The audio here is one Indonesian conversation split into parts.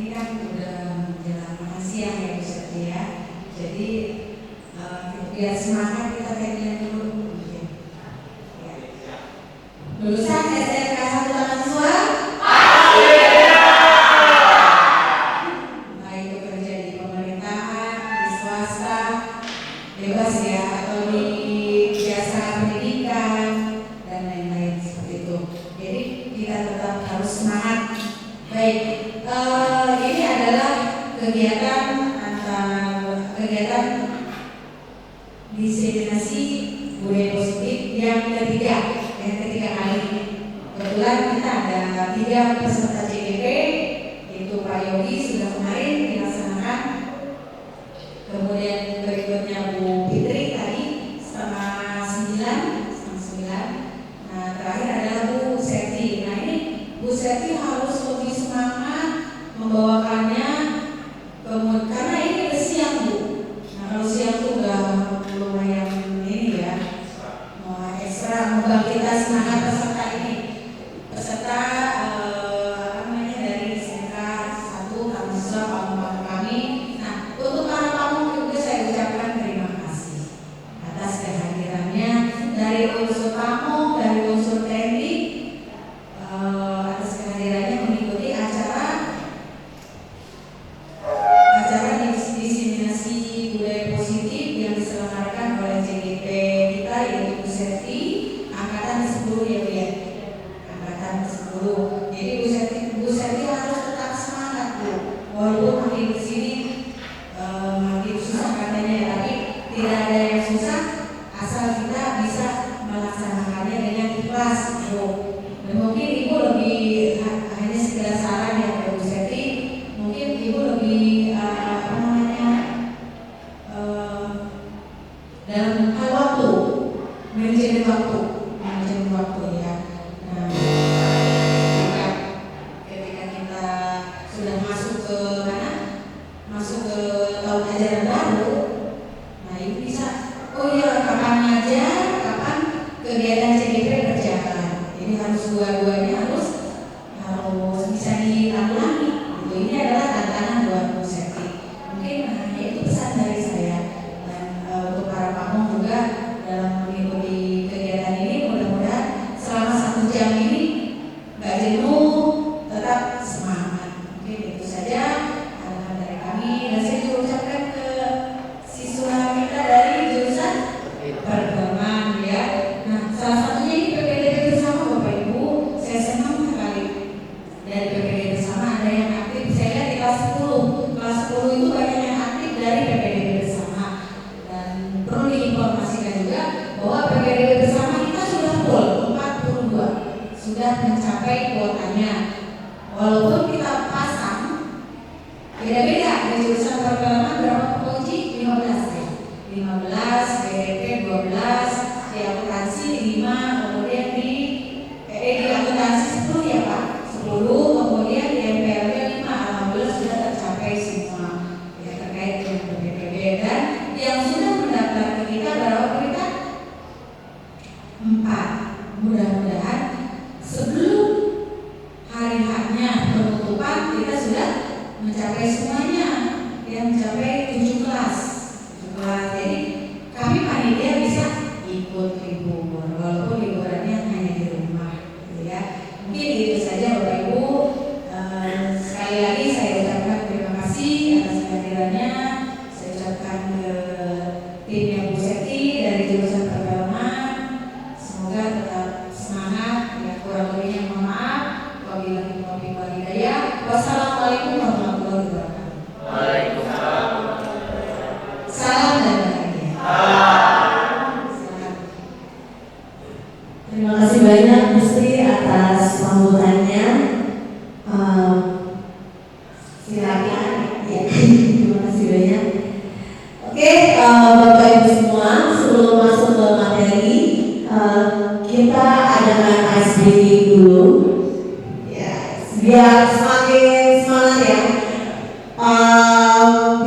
ini kan udah menjelang makan siang ya Bu Septi ya. Jadi biar semangat kita tagline dulu. Ya. Lulusan SMK 1 mahasiswa. Baik bekerja di pemerintahan, di swasta, bebas ya, atau di jasa pendidikan dan lain-lain seperti itu. Jadi kita tetap harus semangat. Baik, ini adalah kegiatan diseminasi budaya positif yang ketiga kali. Kebetulan kita ada 3 peserta CGP, yaitu Pak Yogi sudah kemarin dilaksanakan. Kemudian berikutnya Bu Fitri tadi setengah 9. Nah terakhir adalah Bu Septi. Nah ini Bu Septi harus lebih semangat membawakannya, karena ini udah siang Bu. Nah kalau siang tuh udah lumayan ini ya, ekstra membangkitkan semangat peserta ini. Peserta dari SMK 1 mahasiswa Pamung kami. Nah untuk para pamung juga saya ucapkan terima kasih atas kehadirannya dari unsur pamung, dari unsur TNI, atas kehadirannya mengikuti acara diseminasi budaya positif yang diselenggarakan oleh CGP kita, yaitu Bu Septi angkatan 10 ya Bu ya. Angkatan 10. Jadi Bu Septi harus tetap semangat Bu. Walaupun makin di sini makin susah katanya, tapi tidak ada yang susah asal kita bisa melaksanakannya dengan ikhlas Bu. Dan mungkin Ibu lebih hanya sekedar saran ya Bu Septi. Mungkin Ibu lebih dalam hal waktu, manajemen waktu ya. Nah, ketika kita sudah masuk ke tahun ajaran baru, nah Ibu bisa, kapan ngajar, kapan kegiatan CGP berjalan. Jadi harus dua-duanya harus bisa ditanggulangi. Ini adalah tantangan buat Bu Septi. Mungkin itu pesan dari saya. Untuk para pamung juga dalam mengikuti kegiatan ini, mudah-mudahan selama 1 jam ini nggak jenuh, tetap semangat. Mungkin itu saja arahan dari kami. Dan saya juga ucapkan ke siswa kita dari jurusan perfilman ya. Nah salah satunya ini PPDB bersama Bapak Ibu. Saya senang sekali dari PPDB bersama ada yang aktif. Saya lihat di kelas 10 itu banyak yang aktif dari PPDB bersama. Perlu diinformasikan juga bahwa PPDB bersama kita sudah full 42, sudah mencapai kuotanya. Walaupun kita pasang beda-beda di jurusan perfilman berapa Pak Uji? 15 ya. 15, BDP 12, di akuntansi 5, kemudian di akuntansi 10 ya Pak, 10, kemudian di MPLB 5. Alhamdulillah sudah tercapai semua ya terkait dengan PPDB. Dan yang sudah mendaftar ke kita berapa kita? 4. Mudah-mudahan sebelum hari haknya penutupan kita sudah mencapai semuanya, yang mencapai 7 kelas. Jadi kami panitia bisa ikut libur walaupun liburannya hanya di rumah gitu ya. Mungkin itu saja Bapak Ibu. Sekali lagi saya ucapkan terima kasih atas kehadirannya. Saya ucapkan ke timnya Bu Septi dari jurusan perfilman, semoga tetap semangat ya. Kurang lebihnya mohon maaf. Wabillahi taufiq wal hidayah. Wassalamualaikum warahmatullahi wabarakatuh. Waalaikumsalam. Salam dan bahagia. Terima kasih banyak Bu Sri atas sambutannya. Silakan ya. Terima kasih banyak. Oke, Bapak Ibu semua, sebelum masuk ke materi, kita adakan ice breaking dulu. Ya, biar semakin semangat ya.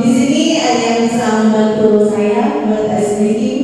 Di sini ada yang bisa membantu saya buat ice breaking.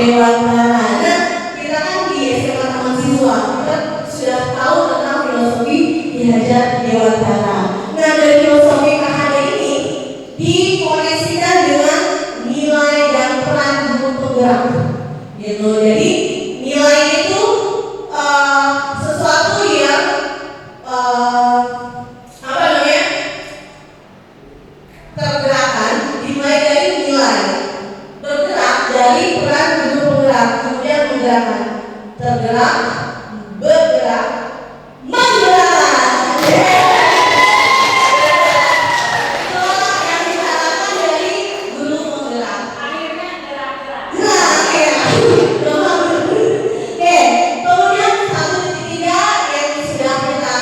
dewantara. Nah, kita kan di SMA Taman Siswa, kita sudah tahu tentang filosofi Ki-Hajar Dewantara. Nah, dari filosofi KHD ini dikoneksikan dengan nilai dan peran guru penggerak. Gitu. Jadi nilai itu sesuatu yang tergerakan dimulai dari nilai, bergerak dari peran guru penggerak, kemudian menggerakkan, tergerak, bergerak, menggerakkan. Yang diharapkan dari guru penggerak akhirnya gerak-gerak. Oke, kemudian 1.3 yang sudah kita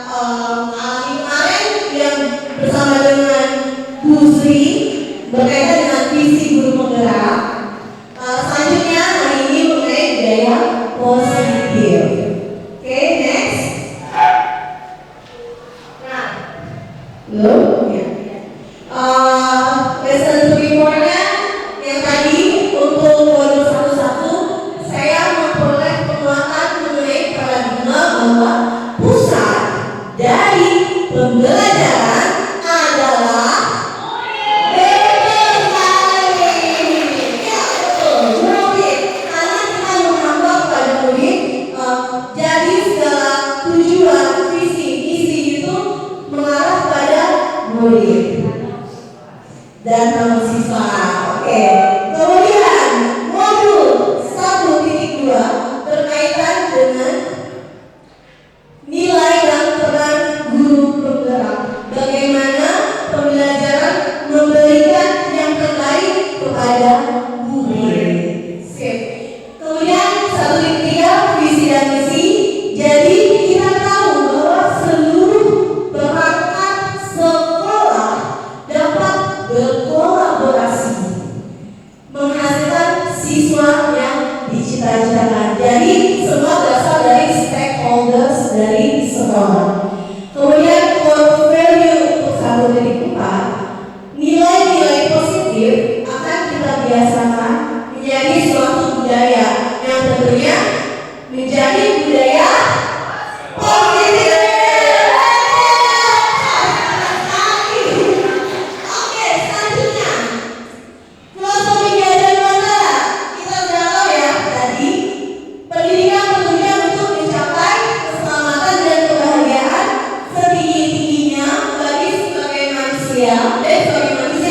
alami kemarin yang bersama dengan Bu Sri berkaitan dengan visi guru penggerak. Selanjutnya hari ini mengenai budaya positif. Oke, next. Nah, lesson berikutnya yang tadi untuk modul 1.1 saya memperoleh penguatan mengenai paradigma bahwa pusat dari pembelajaran adalah jadi segala tujuan, visi, misi itu mengarah pada murid dan mahasiswa. Oke. Kemudian modul 1.2 berkaitan dengan nilai dan peran guru penggerak. Bagaimana pembelajaran memberikan yang terbaik kepada murid. Sip. Kemudian 1.3 visi dan misi. Jadi kita tahu bahwa seluruh perangkat sekolah dapat berkolaborasi menghasilkan siswa yang dicita-citakan. Jadi semua berasal dari stakeholders dari sekolah. Kemudian core value untuk 1.4, nilai-nilai positif akan kita biasakan menjadi suatu budaya yang tentunya menjadi budaya positif. Oke, selanjutnya filosofi Ki-Hajar Dewantara. Kita sudah tahu ya tadi, pendidikan bertujuan untuk mencapai keselamatan dan kebahagiaan setinggi-tingginya bagi sebagai manusia maupun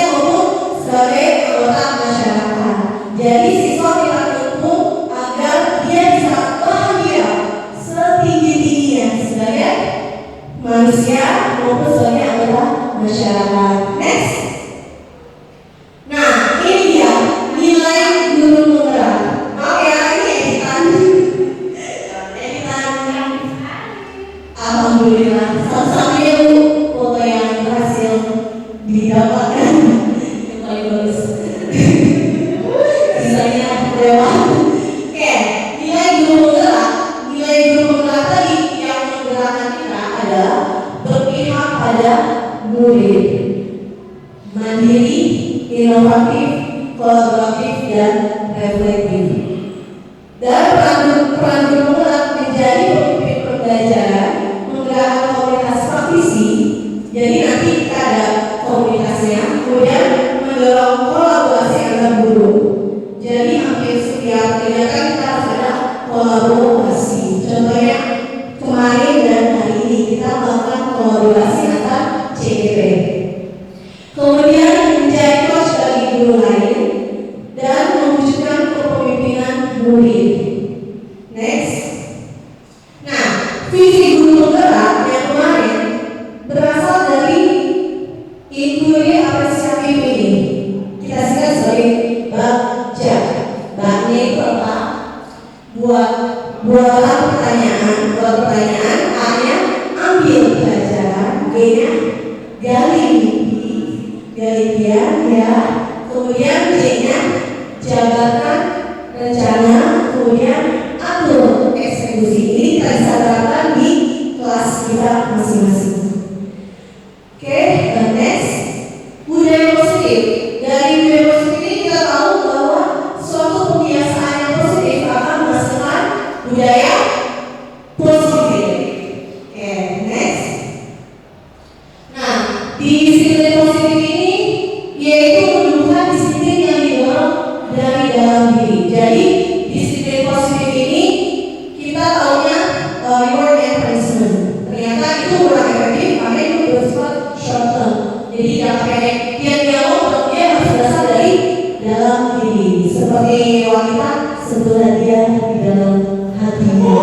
sebagai anggota masyarakat. Jadi siswa kita tuntut agar dia bisa bahagia setinggi-tingginya sebagai manusia maupun sebagai anggota masyarakat. Next. Nah, ini dia nilai guru penggerak. Oke, ini editan. Alhamdulillah. Satu-satunya Bu foto yang berhasil didapatkan yang paling bagus. Sisanya lewat. Oke, nilai guru penggerak. Nilai guru penggerak tadi yang menggerakkan kita adalah berpihak pada murid, mandiri, inovatif, kolaboratif, dan reflektif. Dan peran guru penggerak menjadi pemimpin pembelajaran, menggerakkan komunitas praktisi. Jadi nanti kita ada komunitasnya, kemudian mendorong kolaborasi antar guru. Jadi hampir setiap kegiatan kita harus ada kolaborasi. Contohnya kemarin dan hari ini kita melakukan kolaborasi antar CGP. Kemudian menjadi coach bagi guru lain dan mewujudkan kepemimpinan murid. Next. Nah, visi guru penggerak yang kemarin berasal dari inquiry apresiatif ini. Kita singkat sebagai BAPJA. BAP-nya itu apa? Buatlah pertanyaan, A-nya ambil pelajaran, B-nya gali mimpi, gali pian, ya. Kemudian C-nya jabarkan rencana, kemudian atur eksekusi. Ini kita bisa terapkan di kelas kita masing-masing. Oke, next. Budaya positif. Dari budaya positif ini kita tahu bahwa suatu pembiasaan dalam diri. Jadi disiplin positif ini kita taunya reward and punishment. Ternyata itu kurang efektif, makanya itu bersifat short term. Jadi jangka pendek. Dia mau dia harus berasal dari dalam diri. Seperti wanita, sebetulnya dia di dalam hatimu.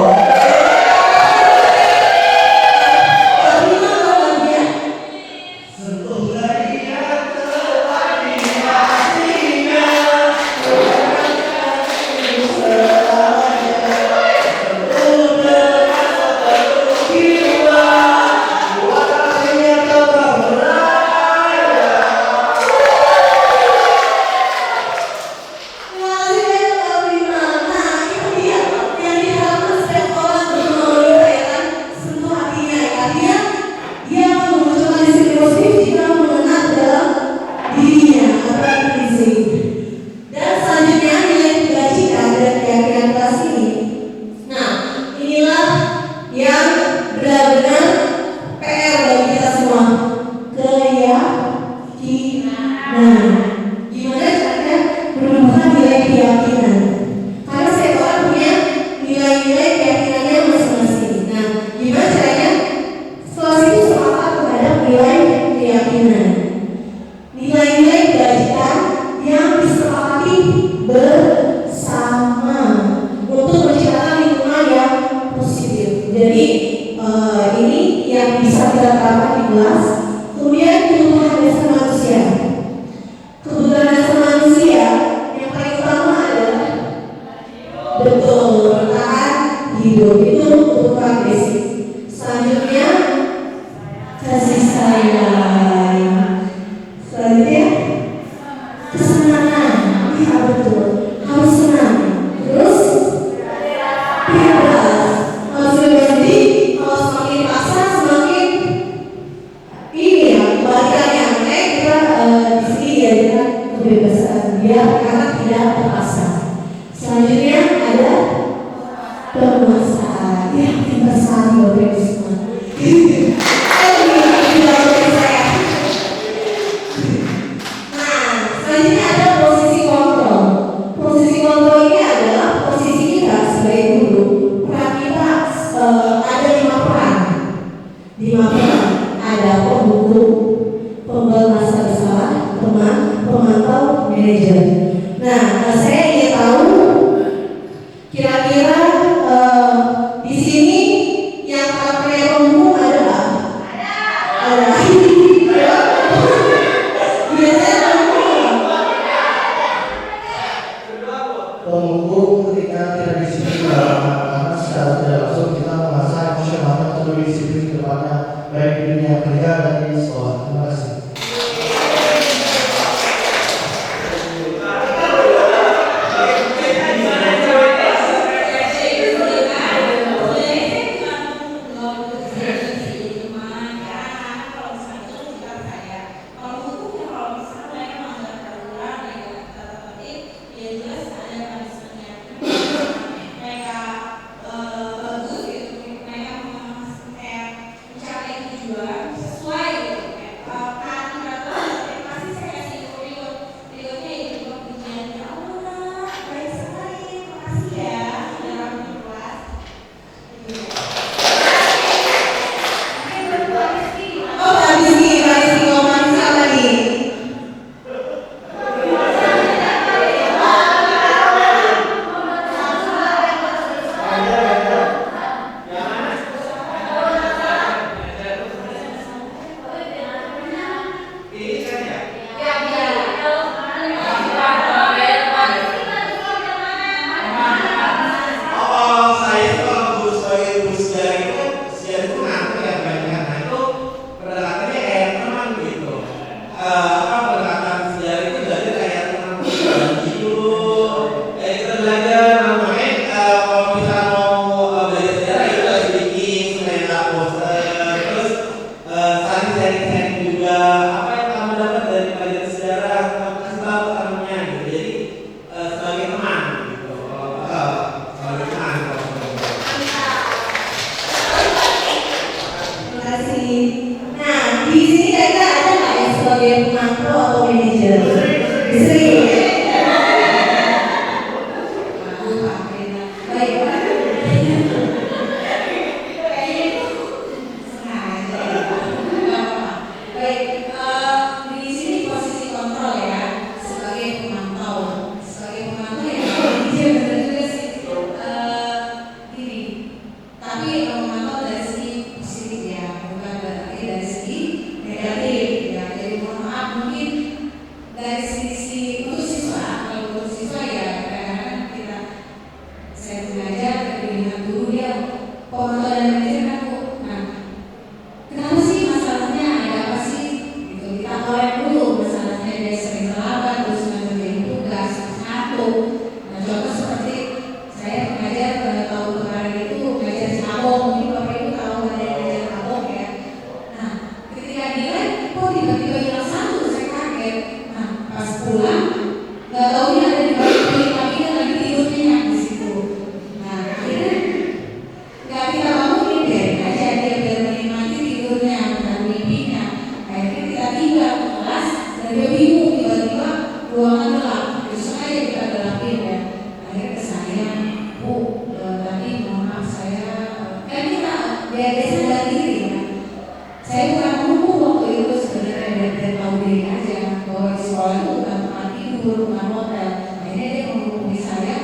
tidur nggak modal. Akhirnya dia menghubungi saya,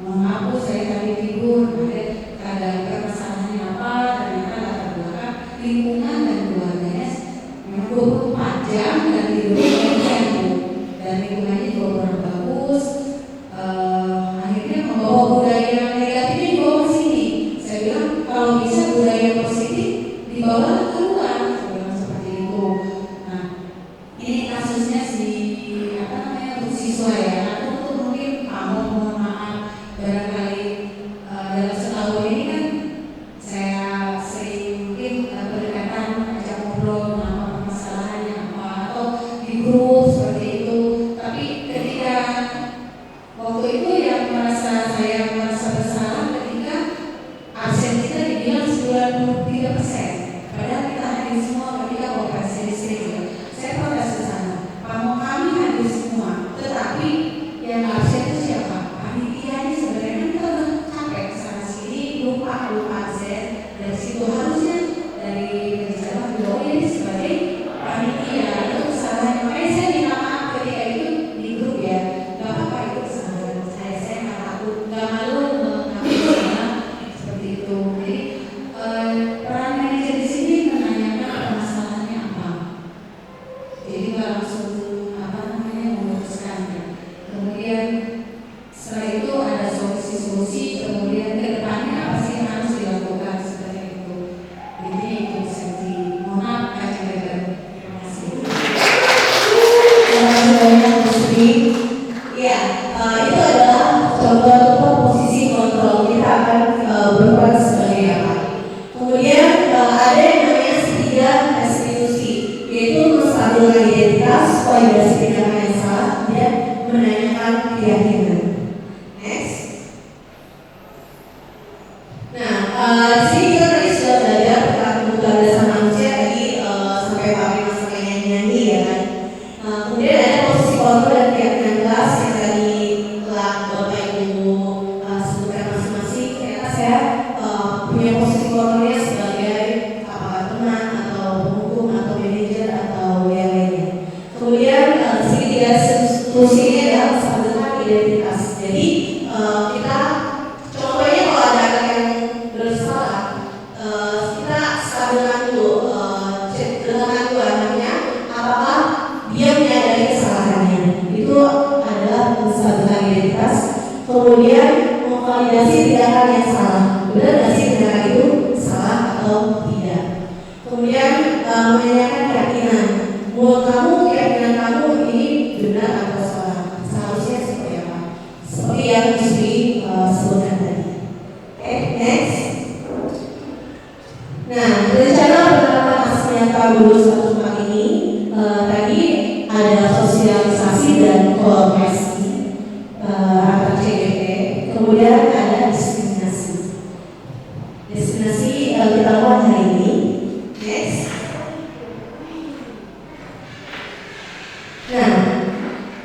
mengaku saya tadi tidur, ada permasalahannya apa, ternyata latar belakang lingkungan dan keluarganya memang 24 jam dan tidurnya yang dan lingkungannya juga kurang bagus. Akhirnya membawa budaya negatifnya dibawa ke sini. Saya bilang kalau bisa budaya positif dibawa keluar, saya bilang seperti itu. Nah, ini kasusnya si untuk siswa ya. Aku tuh mungkin mohon maaf barangkali dalam setahun ini kan saya sering mungkin berdekatan ajak ngobrol apa permasalahannya apa atau di grup seperti itu. Tapi ketika waktu itu yang saya merasa bersalah ketika absen kita dibilang 93%. Padahal kita hadir semua ketika operasi listrik ya. Saya protes ke sana. Kamu kami hadir semua, tetapi yang absen itu siapa? Panitianya sebenarnya kan kita udah capek sana sini lupa absen. Dari situ harusnya dari pejabat bilang ini sebagai panitia itu kesalahan. Makanya saya minta maaf ketika itu di grup ya. Gak apa-apa itu kesalahan saya nggak takut, nggak malu mengakui salah seperti itu. Jadi peran manajer di sini menanyakan permasalahannya apa. Jadi nggak langsung memutuskan. Kemudian setelah itu ada solusi-solusi. Kemudian ke depannya apa sih yang harus dilakukan seperti itu. Jadi itu sesi. Mohon maaf Kak Jaga. Terima kasih. Terima kasih banyak Bu Sri. Ya, itu adalah contoh-contoh posisi kontrol. Kita akan berperan sebagai apa. Kemudian ada yang namanya ketiga restitusi, yaitu menstabilkan identitas, validasi tindakan yang salah, dan menanyakan keyakinan. Next. Nah, di sini kita tadi sudah belajar tentang kebutuhan dasar manusia tadi sampai Pak Bima sampai nyanyi ya kan. Kemudian ada posisi kontrol dan keyakinan kelas yang tadi telah Bapak Ibu sebutkan masing-masing. Ternyata saya punya posisi kontrolnya sebagai apakah teman atau penghukum atau manajer atau yang lainnya. Kemudian segitiga restitusi ini adalah menstabilkan identitas. Jadi kita contohnya kalau ada anak yang bersalah, kita stabilkan dulu, dengarkan dulu anaknya apakah dia menyadari kesalahannya. Itu adalah menstabilkan identitas. Kemudian memvalidasi tindakan yang salah. Benar nggak sih tindakan itu salah atau tidak? Kemudian menanyakan keyakinan. Menurut kamu keyakinan kamu ini benar atau salah? Seharusnya seperti apa? Seperti yang Sri sebutkan tadi. Oke, next. Nah, rencana penerapan aksi nyata lulus 1 ini tadi ada sosialisasi dan kolaborasi antar CGT. Kemudian ada diskriminasi. Diskriminasi kita lakukan hari ini. Next. Nah,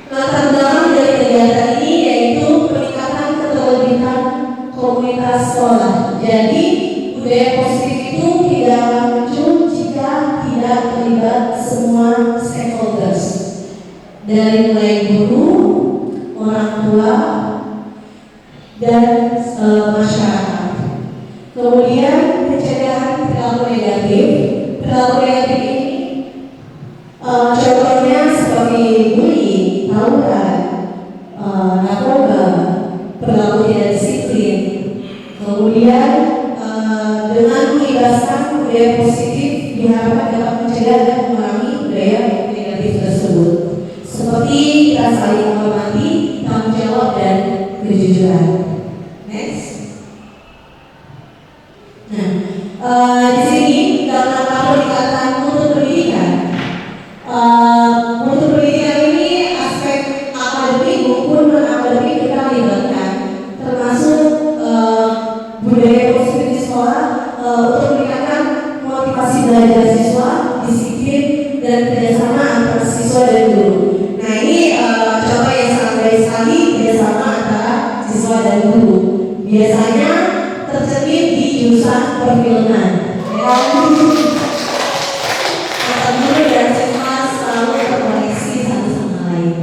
latar belakang dari kegiatan ini yaitu peningkatan keterlibatan komunitas sekolah. Jadi budaya positif itu tidak akan muncul jika tidak terlibat semua stakeholders, dari mulai guru, orang tua, dan masyarakat. Kemudian pencegahan perilaku negatif. Perilaku negatif ini contohnya seperti bullying, tawuran, narkoba, perilaku tidak disiplin. Kemudian dengan mengibarkan budaya positif diharapkan dapat mencegah dan mengurangi budaya negatif tersebut. Seperti kita saling menghormati, tanggung jawab dan kejujuran. Next. Nah, di sini dalam peningkatan mutu pendidikan. Mutu pendidikan ini aspek akademik maupun non akademik kita libatkan, termasuk budaya positif di sekolah untuk meningkatkan motivasi belajar siswa, disiplin dan kerjasama antara siswa dan guru. Nah ini contoh yang sangat baik sekali kerjasama antara siswa dan guru. Biasanya tercermin di jurusan perfilman. Antara guru dan siswa selalu terkoneksi satu sama lain.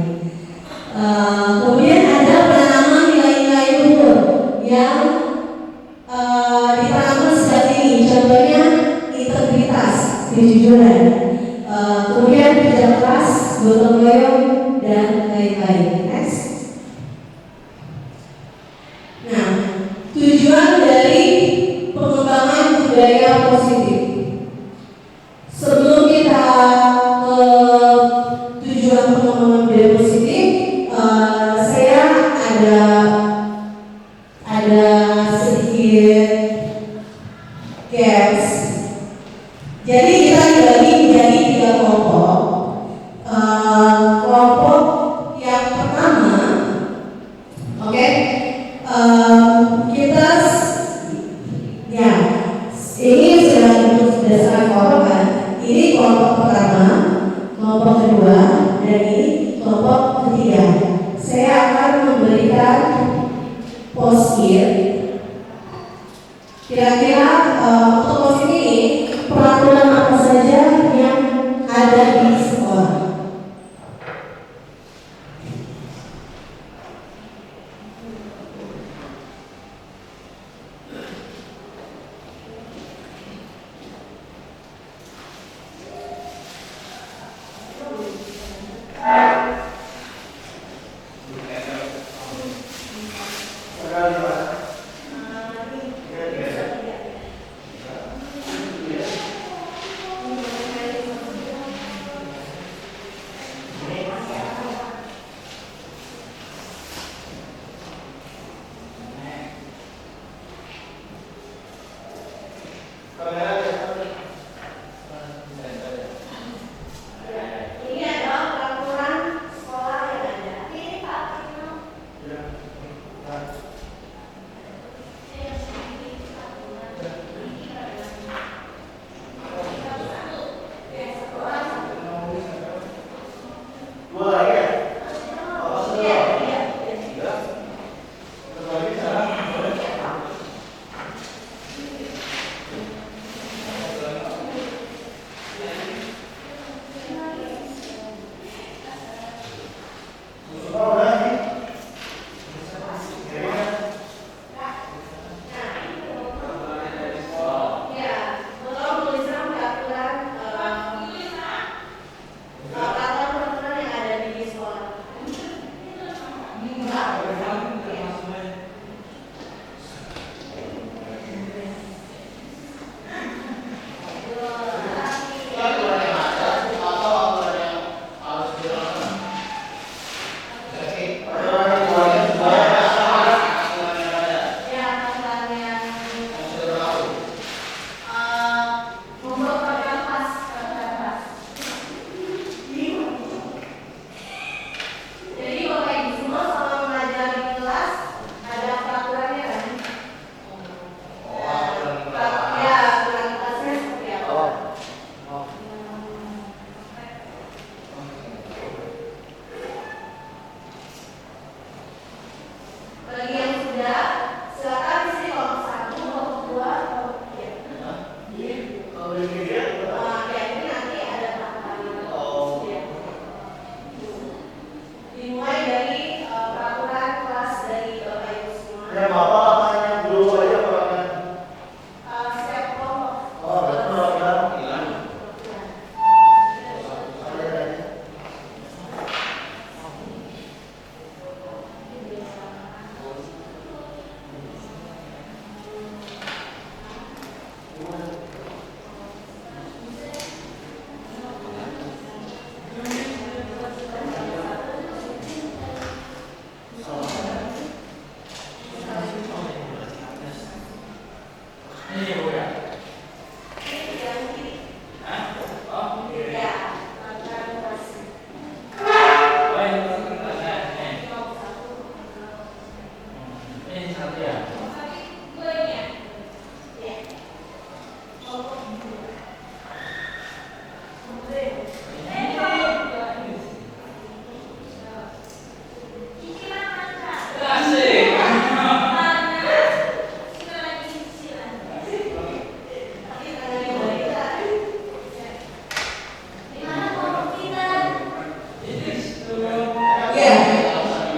kelompok ketiga. Saya akan memberikan post-it. Kira-kira untuk post-it ini peraturan apa saja yang ada di sekolah?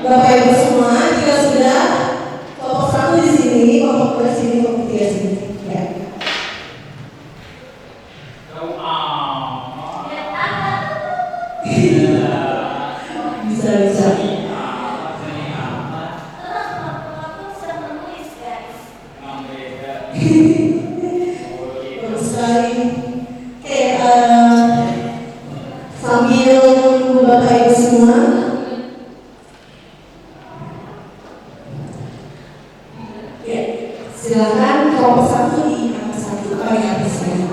Bapak Ibu semua, jika sudah kelompok 1 di sini, kelompok 2 di sini, kelompok 3 di sini. Ya. Bisa. Bagus sekali. Oke, sambil menunggu Bapak Ibu semua. Silakan kelompok 1 di angka 1 paling atas saya.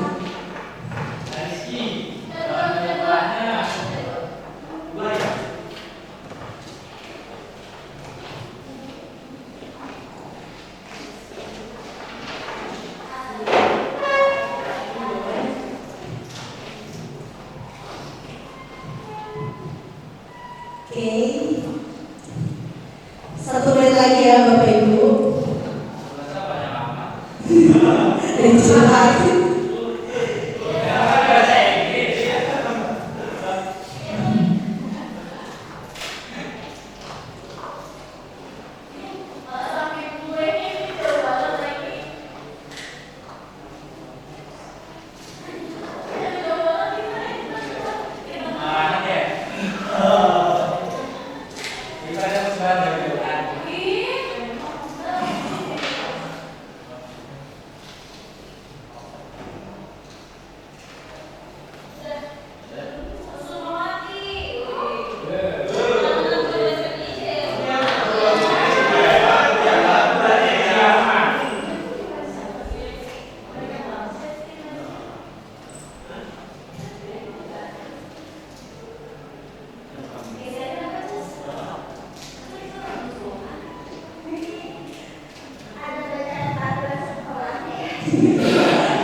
Oke, 1 menit lagi ya Bapak Ibu. Dan silakan.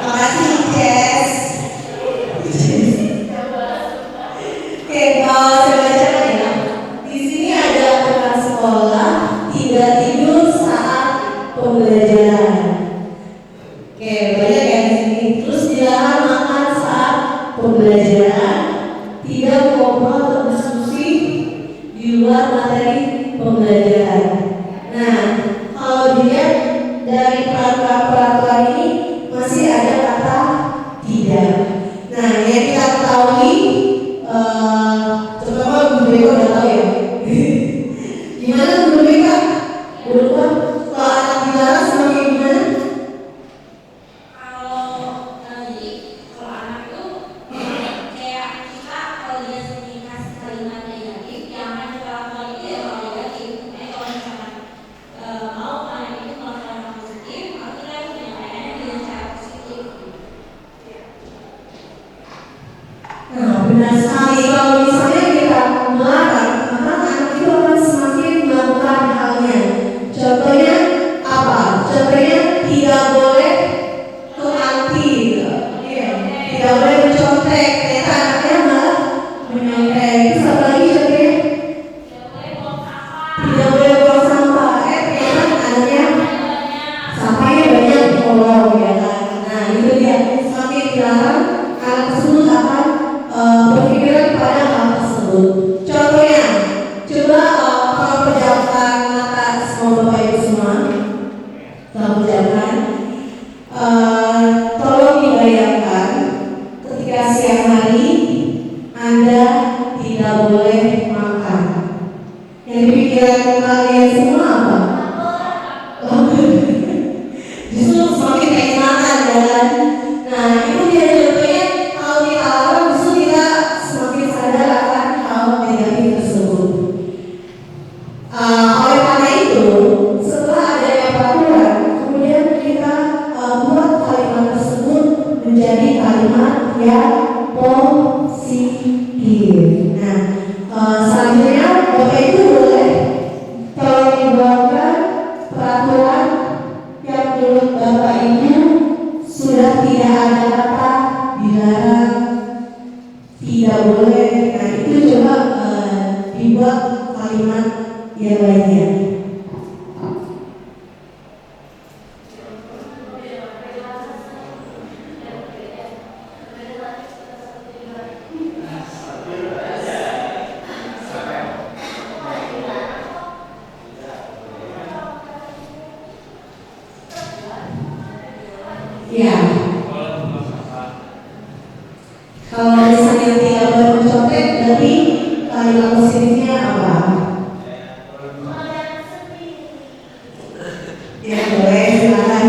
Makasih Jess. Oke, saya bacakan ya. Di sini ada rekan sekolah tidak tidur saat pembelajaran. Oke, banyak ya di sini. Terus dilarang makan saat pembelajaran, tidak ngobrol atau diskusi di luar materi pembelajaran. Nah, kalau dilihat dari peraturan ini masih ada kata tidak. Nah, yang kita ketahui, terutama Guru BK udah tahu ya. Gimana Guru BK? Guru BK, kalau anak dilarang semakin gimana? Kalau anak itu kayak kita kalau dia sering kasih kalimat negatif, yang akan kita lakukan itu ya kalau negatif. Kalau misalkan mau anak itu melakukan hal positif, maka kita harus menyampaikannya dengan cara positif. Nah, benar sekali. Kalau misalnya kita melarang, maka anak itu akan semakin melakukan halnya. Contohnya apa? Contohnya tidak boleh anti, tidak boleh mencontek. Ternyata anaknya malah menyontek. Terus apa lagi contohnya? Tidak boleh buang sampah. Ternyata anaknya sampahnya banyak di kolong, ya kan? Nah, itu dia. Semakin dilarang, anak tersebut akan berpikiran pada hal tersebut. Contohnya, coba kalau pejamkan mata semua Bapak Ibu semua, kalau pejamkan, tolong dibayangkan ketika siang hari Anda tidak boleh makan. Yang dipikiran kalian semua apa? Justru semakin pengen makan, ya kan? Nah, itu dia contohnya. Kalau kita larang, justru kita semakin sadar akan hal negatif tersebut. Oleh karena itu, setelah adanya peraturan, kemudian kita buat kalimat tersebut menjadi kalimat yang positif. Nah, selanjutnya Bapak Ibu boleh tolong dibawakan peraturan yang menurut Bapak Ibu sudah tidak ada kata dilarang, tidak boleh. Nah, itu coba dibuat kalimat yang lainnya. Ya, kalau misalnya tidak boleh mencontek, berarti kalimat positifnya apa? Ya boleh, silakan.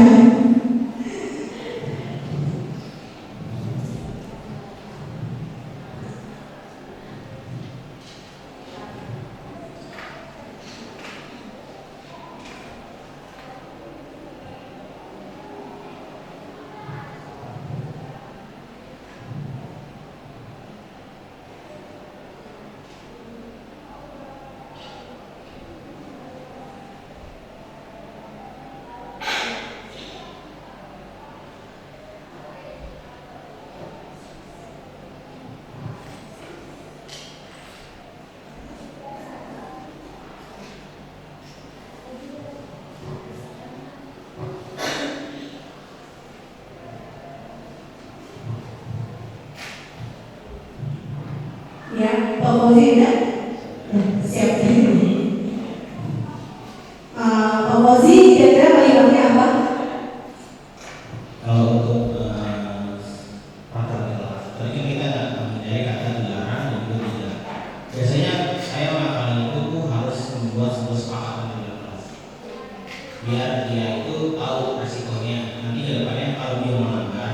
biar dia itu tahu resikonya. Nanti kedepannya kalau dia melanggar,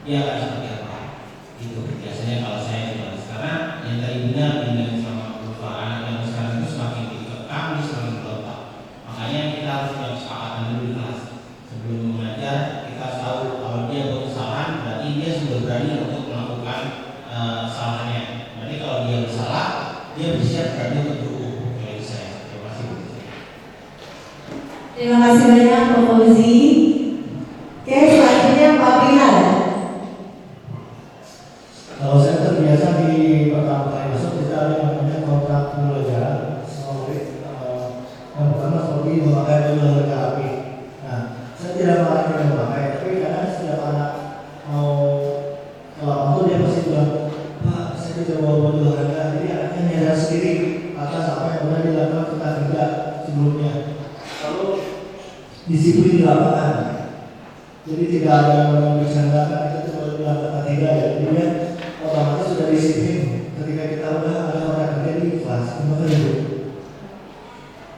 dia akan seperti apa. Itu biasanya kalau saya coba. Karena yang tadi benar sama beberapa anak yang sekarang itu semakin dikekang, dia semakin berontak. Makanya kita harus punya kesepakatan dulu di kelas. Sebelum mengajar, kita harus tahu kalau dia buat kesalahan, berarti dia sudah berani untuk melakukan kesalahannya. Berarti kalau dia bersalah, dia bersiap berani untuk berhukum. Kayak saya. Terima kasih. Terima kasih banyak Pak Fauzi. Oke, selanjutnya Pak Pinal. Kalau saya terbiasa di pertama kali masuk kita ada yang namanya kontrak belajar sama murid yang pertama seperti memakai tool harga api. Nah, saya tidak melarang dia memakai, tapi kadang setiap anak mau ke lapangan itu dia pasti bilang, Pak, saya tidak mau tool harga, jadi anaknya nyadar sendiri atas apa yang pernah dilakukan kita kerja sebelumnya. Lalu disiplin di lapangan, jadi tidak ada yang bercandakan, kita cuma bilang kata tidak ya, jadi dia otomatis sudah disiplin ketika kita udah ada orang kerja di kelas. Terima kasih.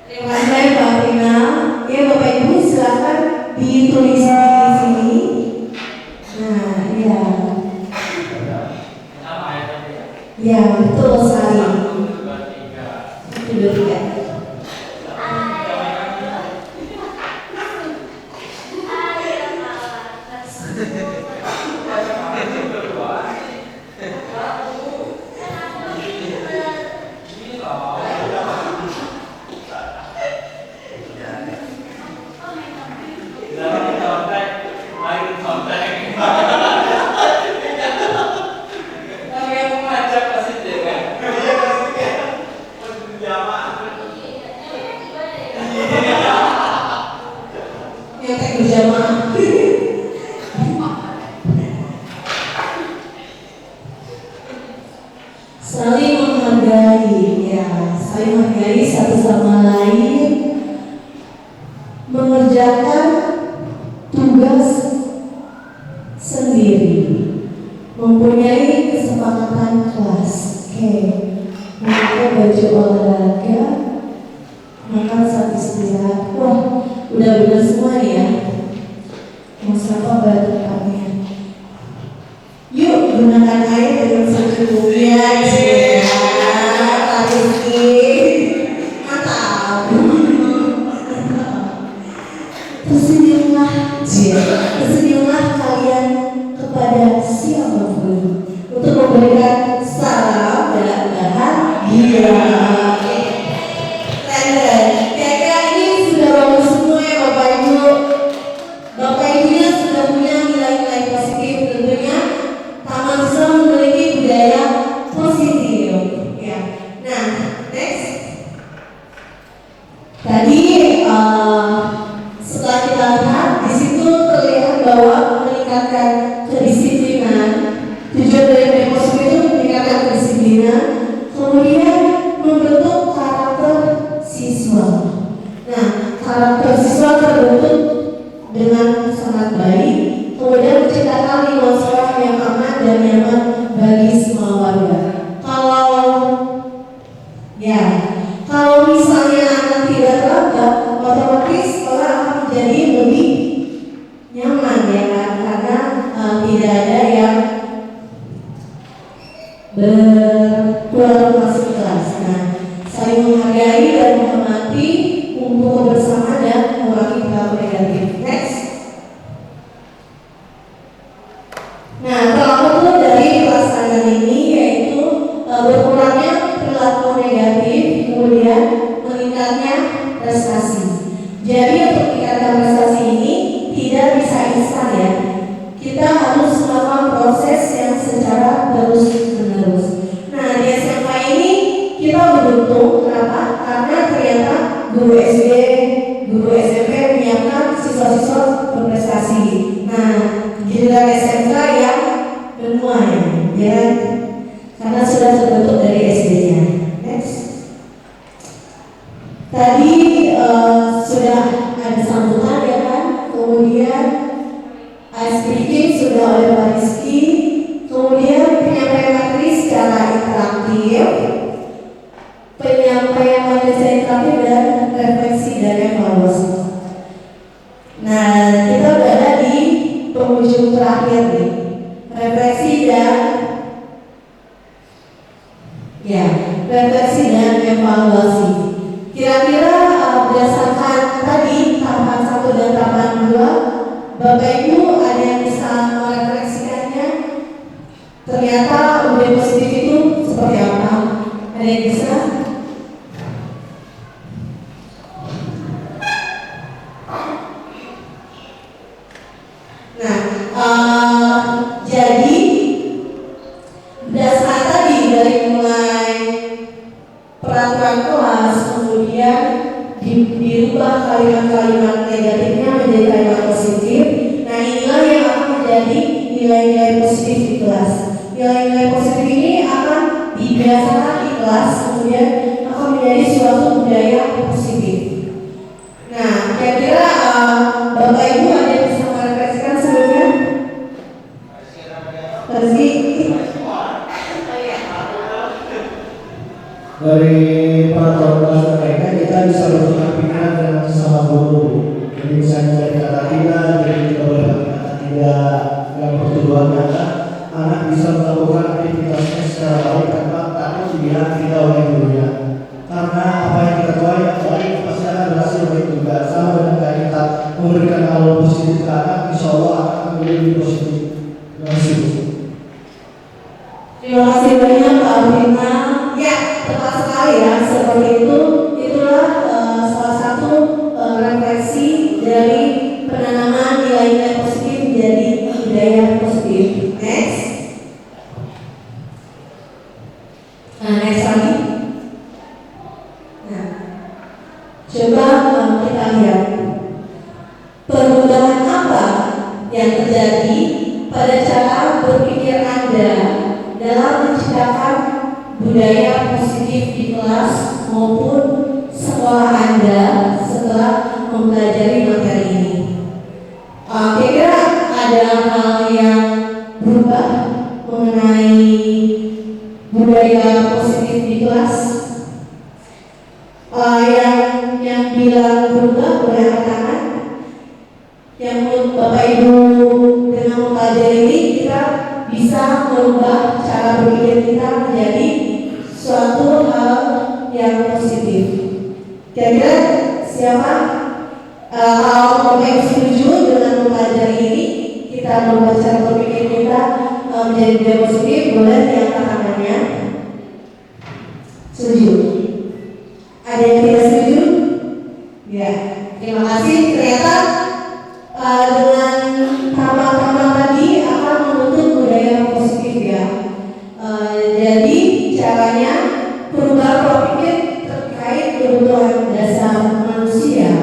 Terima kasih Pak Pinal. Ya Bapak Ibu silakan ditulis di sini. Nah, ya. Ya, betul sekali. Itu 2, 3. Yang kayak berjamaah. Saling menghargai, ya, saling menghargai satu sama lain, mengerjakan tugas sendiri, mempunyai kesepakatan kelas. Oke, memakai baju olahraga, makan saat istirahat. Wah, udah benar semua ya. Mas Rafa bertanya, yuk gunakan air dengan secukupnya. Mantap. Tersenyumlah kalian kepada siapapun untuk memberikan salam dan bahagia. Kira-kira ini sudah bagus semua ya Bapak Ibu. Bapak Ibunya sudah punya nilai-nilai positif, tentunya Taman Siswa memiliki budaya positif. Ya. Nah, next. Tadi setelah kita lihat di situ terlihat bahwa meningkatkan kedisiplinan. Tujuan dari Deposit itu meningkatkan kedisiplinan, kemudian membentuk karakter siswa. Nah, karakter siswa terbentuk dengan sangat baik, kemudian menciptakan lingkungan sekolah yang aman dan nyaman bagi semua warga. Kalau misalnya anak tidak terlambat, otomatis sekolah akan menjadi lebih nyaman ya kan, karena tidak ada yang berpulang masuk kelas. Nah, saling menghargai dan menghormati untuk bersama dan mengurangi perilaku negatif. Next. Nah, pelaku dari pelaksanaan ini yaitu berkurangnya perilaku negatif, kemudian meningkatnya prestasi. Jadi untuk meningkatkan prestasi ini tidak bisa instan ya. Kita harus melakukan proses yang secara terus-menerus. Nah, di SMA ini kita beruntung, kenapa? Karena ternyata guru SD, guru SMP menyiapkan siswa-siswa berprestasi. Nah, giliran SMK yang benua ya, karena sudah terbentuk dari SD-nya. Next. Tadi sudah ada sambutan ya kan, kemudian ice breaking sudah oleh Pak Rizky, kemudian penyampaian materi secara interaktif, penyampaian materi secara interaktif dan refleksi dan evaluasi. kalimat-kalimat negatifnya menjadi kalimat positif. Nah, inilah yang akan menjadi nilai-nilai positif di kelas. Nilai-nilai positif ini akan dibiasakan di kelas, kemudian akan menjadi suatu budaya positif. Nah, kira-kira Bapak Ibu ada yang bisa merefleksikan sebelumnya? Rizky? Dari peraturan mereka kita bisa bertukar pikiran dengan sesama guru. Jadi misalnya dari kata tidak, jadi kita boleh pakai kata tidak yang bertujuan nyata. Anak bisa melakukan aktivitasnya secara baik tanpa takut dilihat kita oleh gurunya. Karena apa yang kita tuai yang baik pasti akan berhasil baik juga. Sama dengan kayak kita memberikan hal positif ke anak, insya Allah akan menjadi lebih positif. Terima kasih. Terima kasih banyak Pak Alvina. Ya, tepat sekali ya, seperti itu. Itulah salah satu refleksi dari penanaman nilai-nilai positif menjadi budaya positif. Next. Next lagi. Nah, coba kita lihat perubahan apa yang terjadi pada cara berpikir Anda dalam menciptakan budaya positif di kelas maupun sekolah Anda setelah mempelajari materi ini. Kira-kira ada hal yang berubah mengenai budaya positif di kelas? Yang bilang berubah boleh angkat tangan. Yang menurut Bapak Ibu dengan mempelajari ini kita bisa merubah cara berpikir kita menjadi suatu hal yang positif. Kira-kira siapa? Kalau Bapak Ibu setuju dengan mempelajari ini, kita merubah cara berpikir kita menjadi budaya positif, boleh diangkat tangannya. Setuju? Ada yang tidak setuju? Ya, terima kasih. Ternyata dengan tambah-tambah tadi akan membentuk budaya positif ya. Jadi caranya berubah pola pikir terkait kebutuhan dasar manusia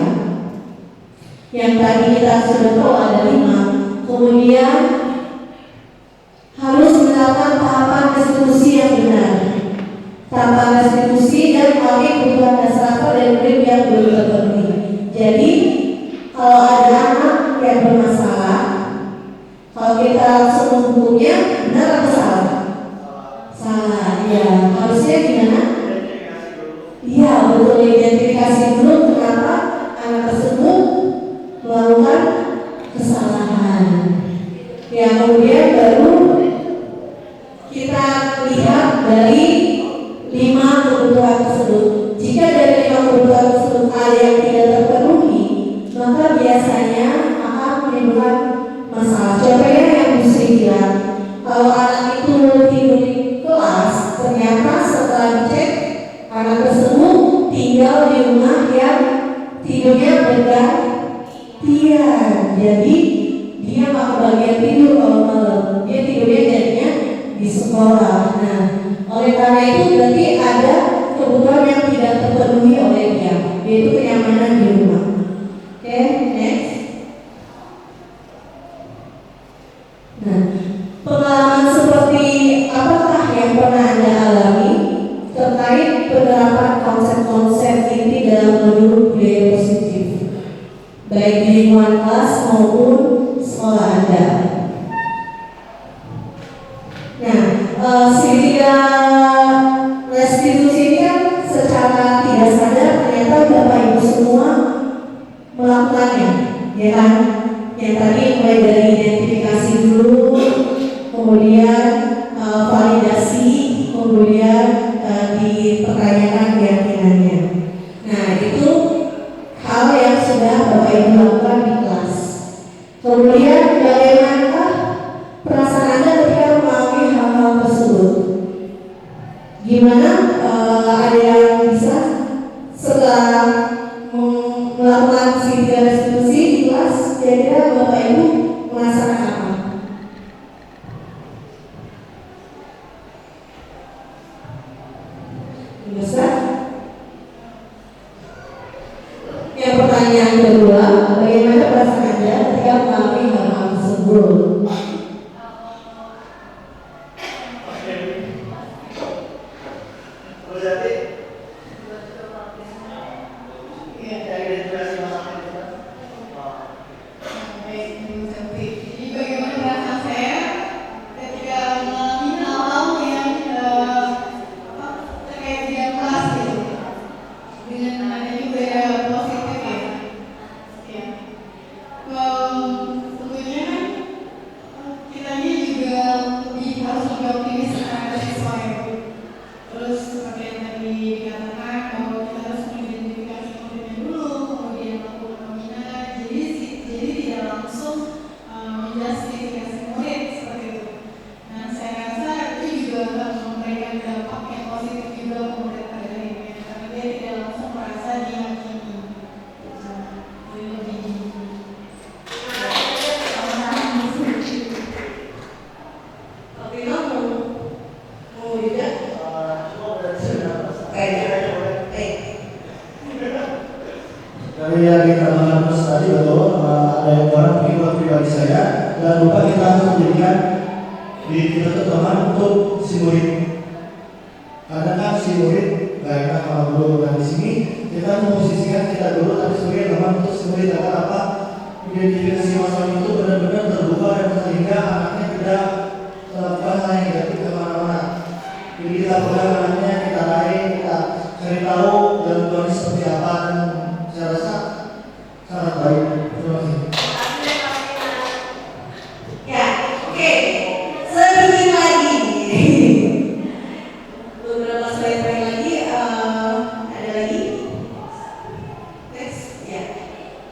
yang tadi kita sudah tahu ada 5. Kemudian harus menerapkan tahapan restitusi yang benar. Tahapan restitusi dan melalui kebutuhan dasar apa dan murid yang belum terpenuhi. Jadi kalau ada anak yang bermasalah, kalau kita langsung menghukumnya, benar atau salah? Salah, ya. Harusnya gimana? Iya, betul, identifikasi dulu kenapa anak tersebut melakukan kesalahan. Ya, kemudian baru kita lihat dari 5 kebutuhan tersebut. Jika dari 5 kebutuhan tersebut ada yang tidak terpenuhi, maka biasanya akan menimbulkan masalah. Contohnya yang Busri bilang, kalau anak itu tidur di kelas, ternyata setelah dicek anak tersebut tinggal di rumah yang tidurnya bergantian. Jadi dia nggak kebagian tidur kalau malam, dia tidurnya jadinya di sekolah. Nah, oleh karena itu berarti ada kebutuhan yang tidak terpenuhi oleh dia, yaitu kenyamanan di rumah. Oke, next. Nah, pengalaman seperti apakah yang pernah Anda alami terkait penerapan konsep-konsep inti dalam modul budaya positif, baik di lingkungan kelas maupun sekolah Anda? Nah, segitiga restitusi ini kan secara tidak sadar ternyata Bapak Ibu semua melakukannya, ya kan? Yang tadi mulai dari identifikasi dulu, kemudian validasi, kemudian dipertanyakan keyakinannya. Nah, itu hal yang sudah Bapak Ibu lakukan di kelas. Kemudian bagaimanakah perasaan Anda ketika mengalami hal-hal tersebut? Gimana? Ada yang bisa setelah melakukan segitiga restitusi di kelas, kira-kira Bapak Ibu merasakan apa? Bisa? Yang pertanyaan yang kedua, bagaimana perasaan Anda ketika mengalami hal-hal tersebut? Dari yang kita bahas tadi betul, ada yang orang buat pribadi saya, dan lupa kita harus menjadikan diri kita itu teman untuk si murid. Karena kan si murid gak enak kalau dulu, dan di sini kita memposisikan kita dulu tapi sebagai teman untuk si murid agar apa identifikasi masalah itu benar-benar terbuka dan sehingga anaknya tidak melakukan hal yang negatif kemana-mana. Jadi kita pegang anaknya, kita raih, kita cari tahu dan tujuannya seperti apa, dan saya rasa sangat baik. Terima kasih. Ya, oke. Sedikit lagi. Beberapa slide lagi. Ada lagi? Next, ya.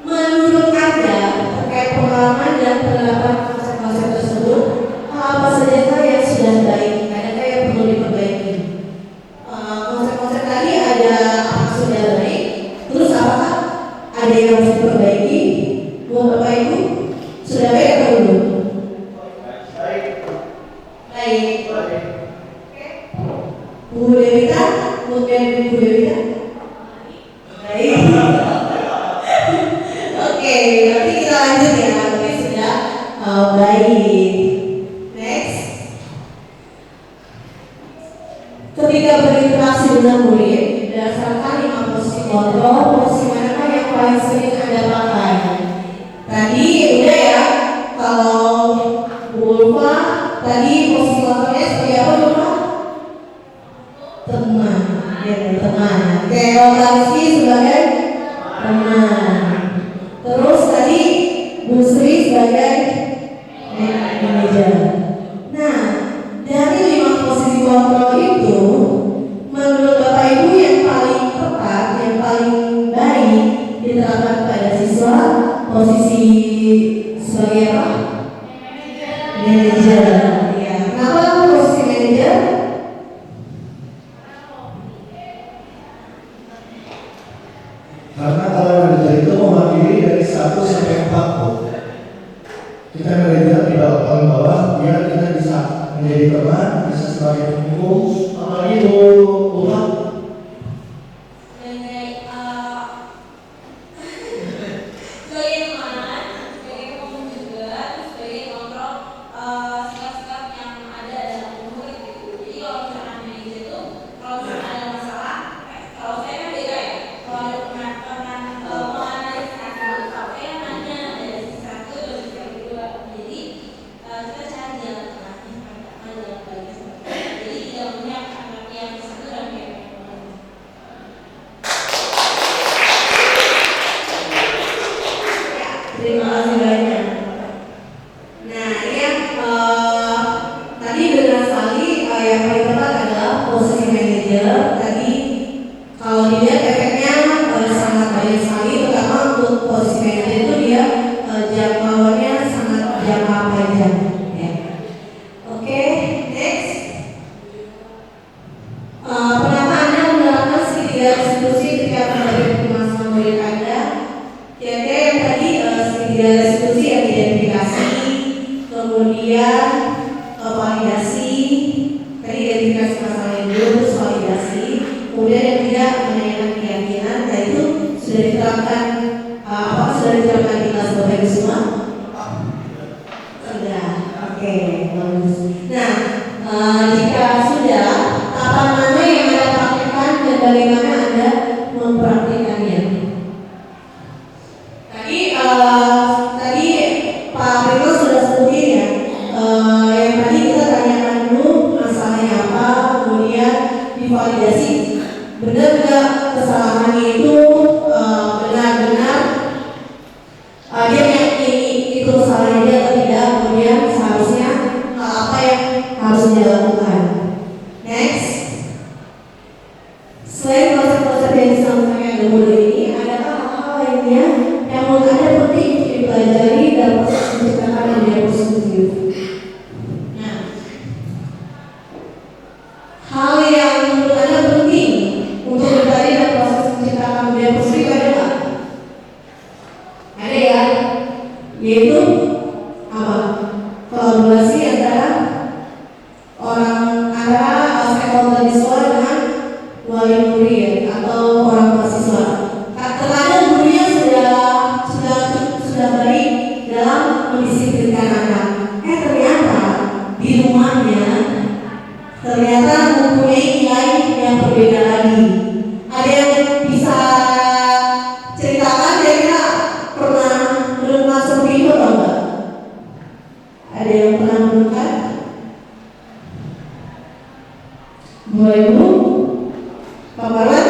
Menurut Anda terkait pengalaman dan penerapan konsep-konsep tersebut, apa saja yang sudah baik? Adakah yang perlu diperbaiki? Konsep-konsep tadi ada apa sudah baik? Terus apakah ada yang harus diperbaiki? Buat Bapak Ibu sudah baik atau belum? Baik. Bu Dewita, kemudian Bu Dewita. Baik. Oke, nanti kita lanjut ya. Nanti sudah baik. Next. Ketika berinteraksi dengan murid, berdasarkan 5 posisi kontrol, posisi manakah yang paling sering Anda pakai? Tadi udah ya, kalau Bu Ulfa tadi posisi kontrolnya seperti apa Ulfa? Teman, ya teman. Kalau Rizky sebagai teman. Terus tadi Bu Sri sebagai manajer. Nah, dari 5 posisi kontrol itu, menurut Bapak Ibu yang paling tepat, yang paling baik diterapkan kepada siswa, posisi sebagai apa? Manajer. Ya. Kenapa posisi manajer? Karena kalau manajer itu mewakili dari 1 sampai 40. Kita manajer di bawah, paling bawah, biar kita bisa menjadi teman, bisa sebagai pendukung. Apalagi Bu Ulfa. Sebagai teman, sebagai pembantu juga, sebagai kontrol sikap-sikap yang ada dalam murid gitu. Jadi kalau misalkan manajer itu, kalau misalkan ada masalah, kalau saya kan beda ya. Kalau ada menganalisis hasil, kalau saya nanya dari sisi 1 dan sisi yang kedua. Jadi kita cari jalan tengahnya, jalan baliknya seperti itu. Jadi tidak memihak yang satu dan yang lain. Terima kasih banyak. Nah, yang tadi benar sekali yang paling tepat adalah posisi manajer. Tadi kalau dilihat efeknya sangat banyak sekali, terutama untuk posisi manajer itu dia jangkauannya sangat jangka panjang. Ya. Oke, next. Pernahkah Anda menerapkan segitiga restitusi ketika menghadapi permasalahan murid Anda? Kira-kira yang tadi segitiga restitusi yang identifikasi, kemudian validasi, tadi identifikasi masalahnya dulu, terus validasi, kemudian yang tidak menanyakan keyakinan, dan itu sudah diterapkan apakah ucapkan kita sebagai semua? Sudah, oke, bagus. Nah, jika sudah, kapan mana yang Anda praktikkan dan bagaimana Anda mempraktikannya? Tadi Pak Prito sudah sebutin ya. Yang tadi kita tanyakan dulu masalahnya apa, kemudian divalidasi. Benar nggak kesalahannya itu benar-benar dia meyakini itu kesalahan dia atau tidak, kemudian seharusnya apa yang harus dilakukan. Next, selain konsep-konsep yang disampaikan dahulu ini, adakah hal-hal lainnya yang menurut Anda penting untuk dipelajari dalam proses menciptakan media positif? Nah, hal yang menurut Anda penting untuk dipelajari dalam proses menciptakan media positif ada nggak? Ada ya, yaitu apa? Kolaborasi antara stakeholder di sekolah dengan wali murid atau orang mahasiswa. Terkadang gurunya sudah baik dalam mendisiplinkan anak. Ternyata di rumahnya ternyata mempunyai nilai yang berbeda lagi. Ada yang bisa ceritakan kira-kira pernah menemukan seperti itu atau enggak? Ada yang pernah menemukan? Bu Ibu, Pak Marwan,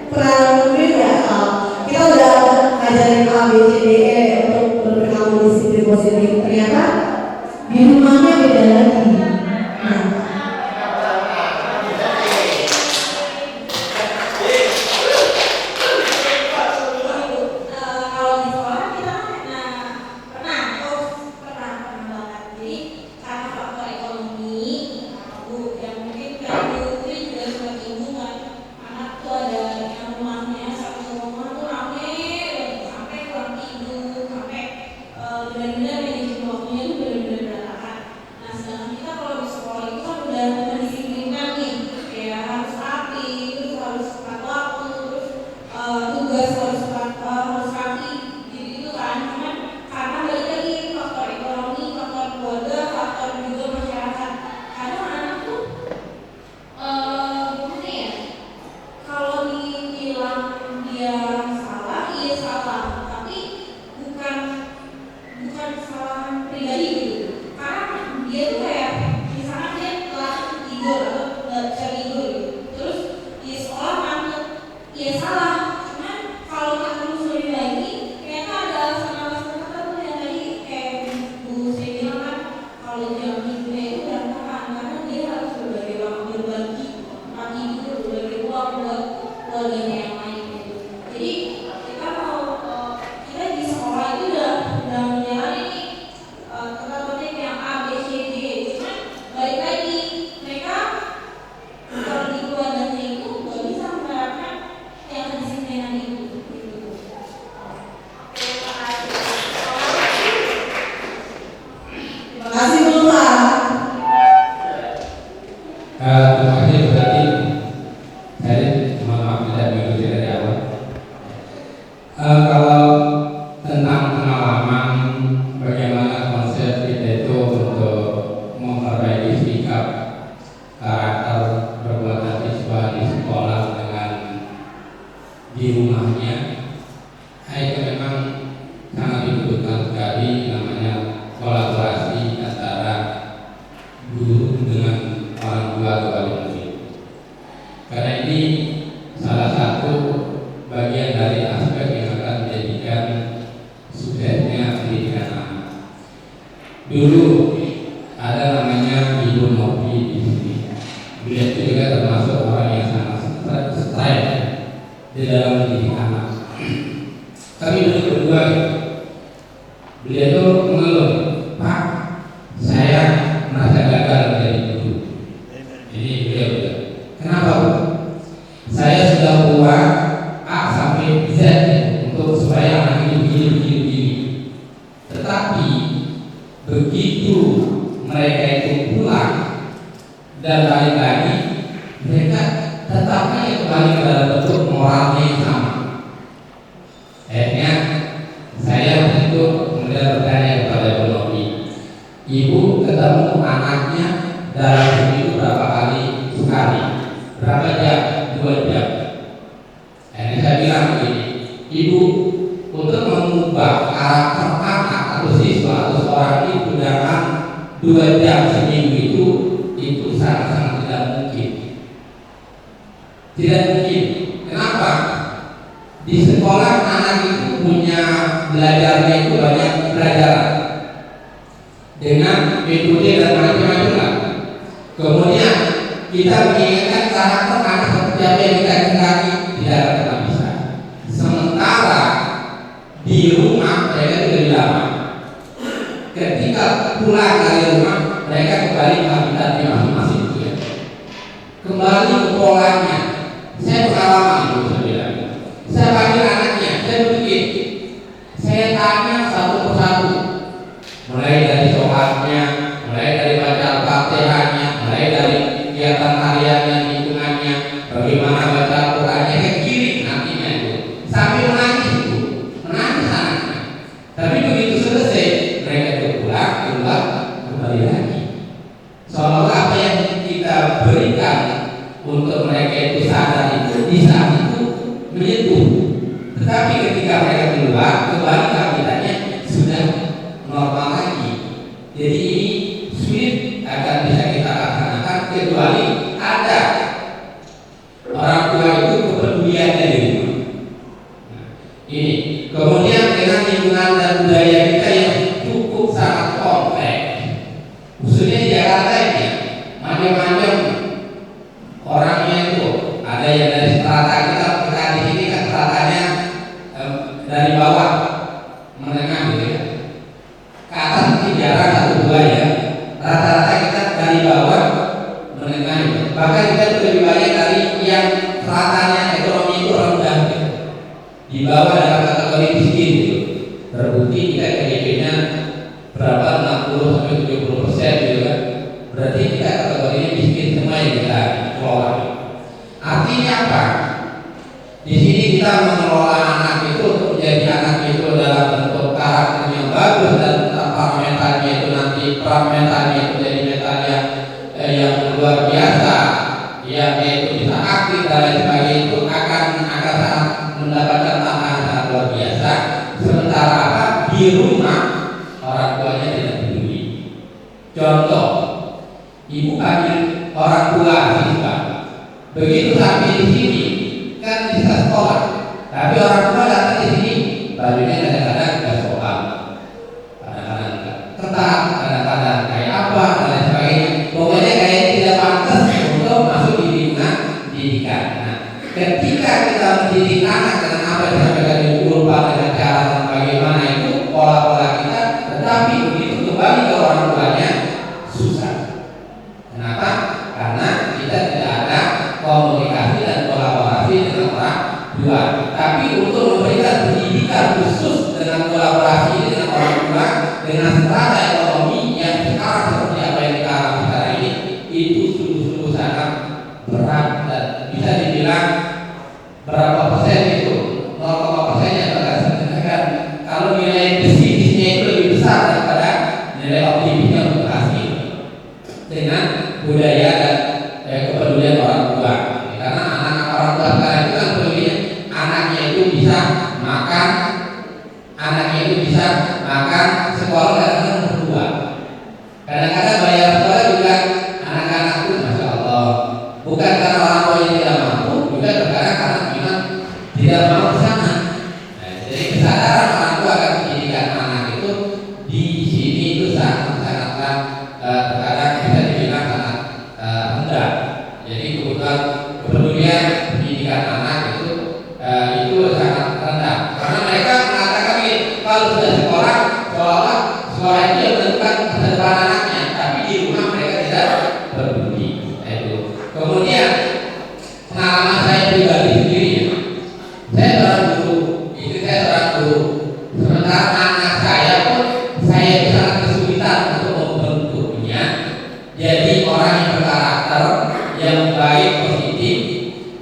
pernah menemukan nggak? Kita udah ngajarin A, B, C, D, E untuk berperilaku disiplin positif. Ternyata di rumahnya beda lagi. Nah, Akhirnya saya ketemu anaknya dalam seminggu berapa kali sekali, berapa jam, 2 jam. Ini saya bilang begini, ibu, untuk mengubah karakter anak atau siswa atau seorang ibu dalam 2 jam seminggu itu sangat-sangat tidak mungkin. Tidak mungkin. Kenapa? Di sekolah anak itu punya belajarnya itu banyak pelajaran dengan metode dan macam-macam. Kemudian kita mengingatkan karakter anak seperti apa yang kita ingati tidak akan pernah bisa. Sementara di rumah mereka itu lebih lama. Ketika pulang dari rumah mereka kembali ke habitatnya masing-masing itu ya. Kembali ke polanya. Saya pengalaman itu saya bilang. Saya panggil anaknya, saya begini. Saya tanya satu persatu, mulai dari sholatnya, mulai dari baca Al-Fatihahnya, mulai dari kegiatan hariannya, lingkungannya, bagaimana baca Al-Qurannya, ke kiri nantinya itu, sambil menangis itu, menangis anaknya. Tapi begitu selesai, mereka itu pulang, kembali lagi. Soal apa yang kita berikan untuk mereka itu sadar itu di saat itu menyentuh. Tetapi ketika mereka keluar, kembali ke habitatnya sudah normal lagi. Jadi ini sulit akan bisa kita laksanakan kecuali ada orang tua itu kepeduliannya di rumah. Nah, ini kemudian dengan lingkungan dan budaya kita yang cukup sangat kompleks, khususnya di Jakarta ini macam-macam orangnya itu. Ada yang dari strata kita di sini kan stratanya dari bawah menengah gitu ya. Ke atas mungkin jarang 1-2 ya. Rata-rata kita dari bawah menengah gitu. Bahkan kita lebih banyak dari yang stratanya ekonomi itu rendah gitu. Di bawah dalam kategori miskin gitu. Terbukti kita KDP-nya berapa 60-70% gitu kan. Berarti kita kategorinya miskin semua yang kita kelola. Artinya apa? Di sini kita mengelola anak itu untuk menjadi anak itu dalam bentuk karakter yang bagus dan mentalnya itu nanti mentalnya itu jadi mental yang luar biasa, yang itu bisa aktif dan lain sebagainya, itu akan sangat mendapatkan tantangan sangat luar biasa. Sementara apa? Di rumah orang tuanya tidak peduli. Contoh, ibu panggil orang tua siswa. Begitu sampai di sini kan bisa sekolah, tapi orang tua datang di sini bajunya kadang-kadang nggak sopan, kadang-kadang nggak ketat, kadang-kadang kayak apa dan lain sebagainya. Pokoknya kayak tidak pantas untuk masuk di lingkungan pendidikan. Nah, ketika kita mendidik anak dengan apa yang disampaikan di Ulpa dengan cara dan bagaimana itu pola-pola kita, tetapi begitu kembali ke orang tuanya susah. Kenapa? Karena kita tidak ada komunikasi dan kolaborasi dengan orang tua. Tapi untuk memberikan pendidikan khusus dengan kolaborasi ini dengan orang tua, dengan strata ekonomi yang sekarang seperti apa yang kita alami sekarang ini, itu sungguh-sungguh sangat berat dan bisa dibilang berapa persen itu 0,% yang terkadang kalau nilai pesimisnya itu lebih besar daripada nilai optimisnya untuk hasil dengan budaya dan kepedulian orang tua. Karena anak orang tua sekarang itu kan pedulinya anaknya itu bisa makan, sekolah kadang-kadang berdua. Kadang-kadang bayar sekolah juga anak-anak itu masya Allah. Bukan karena orang tua yang tidak mampu, juga terkadang karena memang tidak mau ke sana. Nah, jadi kesadaran orang tua akan pendidikan anak itu di sini itu sangat-sangatlah terkadang bisa dibilang sangat rendah. Jadi kebutuhan kepedulian pendidikan anak itu sangat rendah. Karena mereka mengatakan ini, kalau sudah sekolah, seolah sekolah itu yang menentukan masa depan anaknya, tapi di rumah mereka tidak peduli. Itu. Kemudian pengalaman saya pribadi sendiri, saya seorang guru, Sementara anak saya pun saya sangat kesulitan untuk membentuknya jadi orang yang berkarakter, yang baik, positif.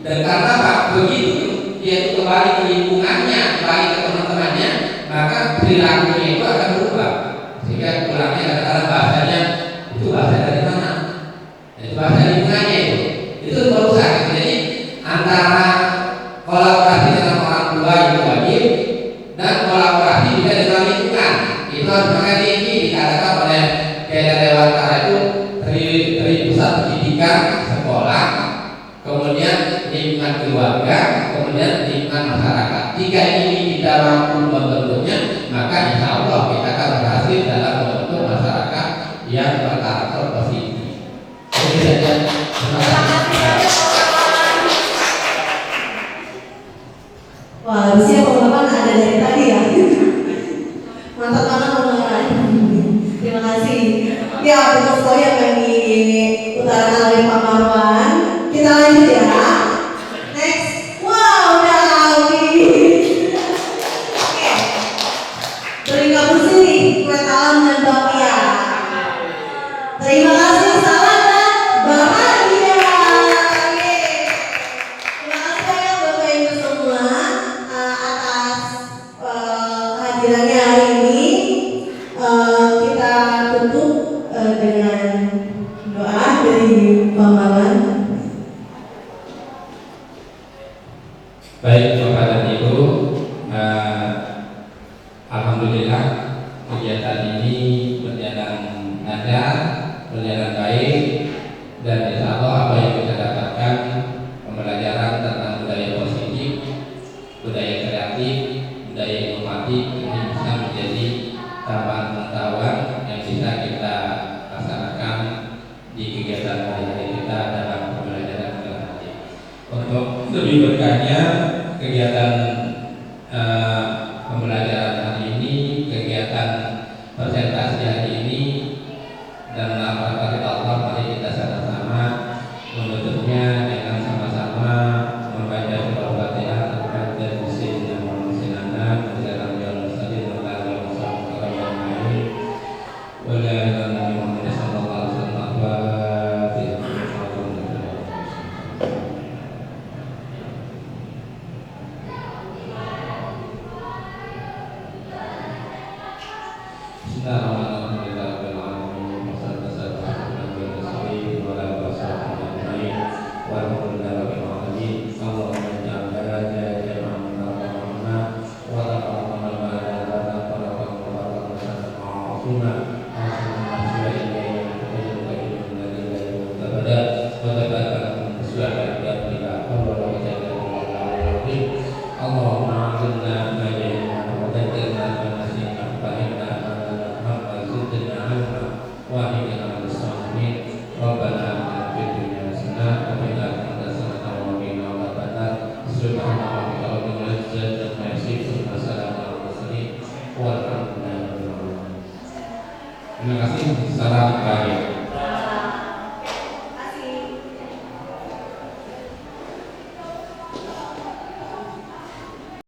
Dan karena Pak begitu dia kembali ke lingkungannya, kembali ke teman-temannya, maka perilakunya itu akan berubah. Sehingga pulangnya kadang-kadang bahasanya Makanya ini dikatakan oleh Kiai Dewantara itu dari pusat pendidikan sekolah, kemudian lingkungan keluarga, kemudian lingkungan masyarakat. Jika ini kita mampu membentuknya, maka insya Allah kita akan berhasil dalam membentuk masyarakat yang berkarakter positif. Jadi saja. Terima kasih. Wah, harusnya pengalaman ada dari tadi ya. Mantap banget pengalaman. Terima kasih. Ya, betul sekali yang kami utarakan oleh Pak Marwan. Kita lanjut ya. Next. Wow, udah habis. Oke. Bergabung sini, kue talam dan bakpia. Terima kasih, salam dan bahagia. Oke. Terima kasih banyak Bapak Ibu semua atas kehadirannya hari ini. Kita tutup dengan doa dari Pak Marwan. Baik Bapak dan Ibu, alhamdulillah kegiatan ini berjalan lancar, berjalan baik, dan insya Allah apa yang kita dapatkan pembelajaran tentang budaya positif, budaya kreatif, budaya inovatif ini bisa menjadi tambahan pengetahuan yang bisa kita laksanakan di kegiatan hari-hari kita dalam pembelajaran kreatif. Untuk lebih berkahnya kegiatan pembelajaran hari ini, kegiatan presentasi hari ini, dan dalam Allah mari kita sama-sama menutupnya dengan sama-sama membaca surah Al-Fatihah dan muslim dan muslimana menjalankan jalan saja dengan bersama lain. Wallahualam sallallahu alaihi wasallam. Allahumma